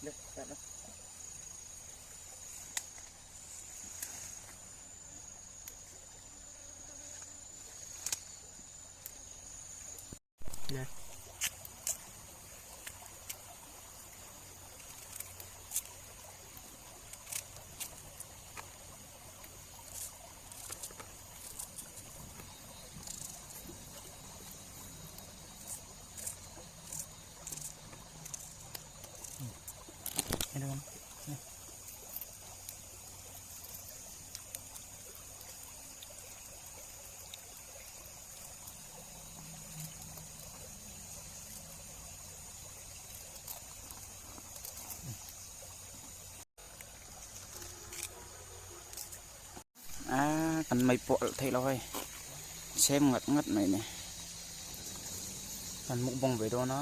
เล็กแต่ละเนี่ยเห็นไหมกันไม่ปวดthấy rồi xem ngật ngật này nèกันมุกบงvề đó nó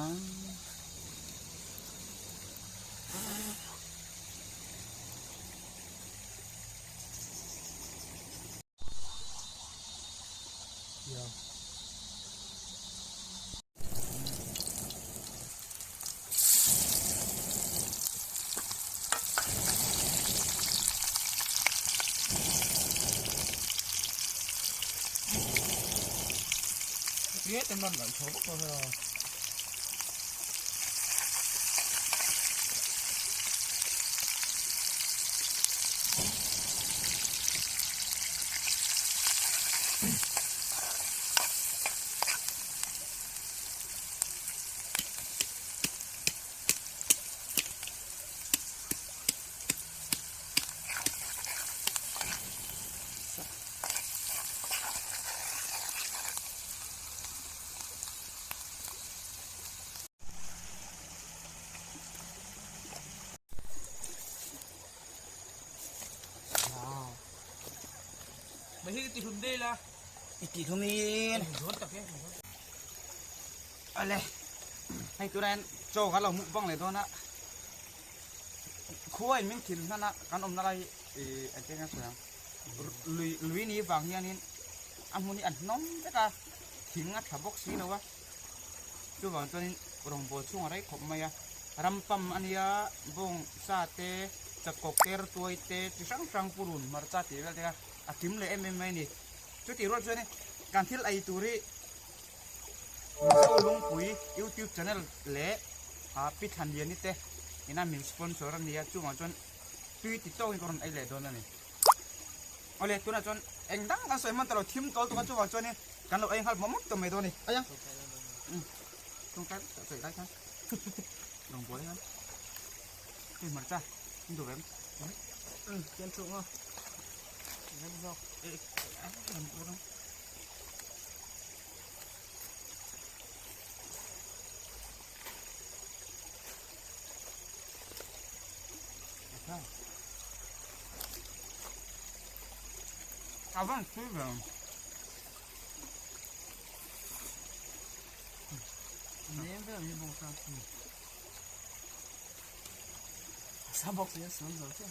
biết em đang làm số thôi rồi mấy cái thùng đây là cái thùng nàyอะไรให้ตัวนั้นโจกันเรามุกบ้องเลยตัวน่ะคุ้ยมิ่งถิ่นนั่นน่ะกันอมอะไรไอ้เจ้าเสือลุยนี่บางอย่างนี้อันนี้อันน้องแต่ก็ทิ้งอัดขับบกซีนะวะตัวบางตัวนี้รองโบช่วงอะไรขบมาอะรำปั๊มอันนี้บงซาเตจะกเกอร์ตัวเตจะช่างปูรุนมาร์จัดที่ว่าเดี๋ยวอาทิมเลยไม่นี่ชุดที่รถช่วยนี่การที่ไอตัวนี้เข้าลงปุ๋ย YouTube channel เละปิดทันเดียนิดเต้นี่น่ามีสปอนเซอร์นี่จู่มาจนตุยติดโต้กันก่อนไอเละโดนนั่นนี่เอาเลยตัวนั้นจนเอ็งดังกันสวยมันตลอดทิมตัวจู่มาจนนี่กันเราเองหัดมามุดตัวไม่โดนนี่เอายังตรงกันใส่ได้ครับลงปุ๋ยครับนี่มันจ้านี่ดูแบบเย็นสุกอ่ะเย็นสุกมันปูนะavant c'est bien mais bien mais bon ça boxe bien c'est un autre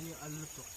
นี่อันลุก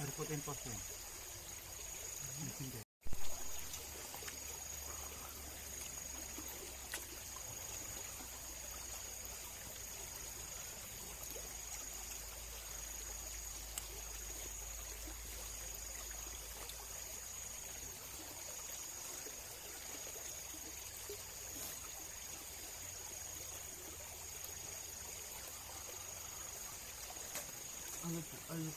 100%. Ayo,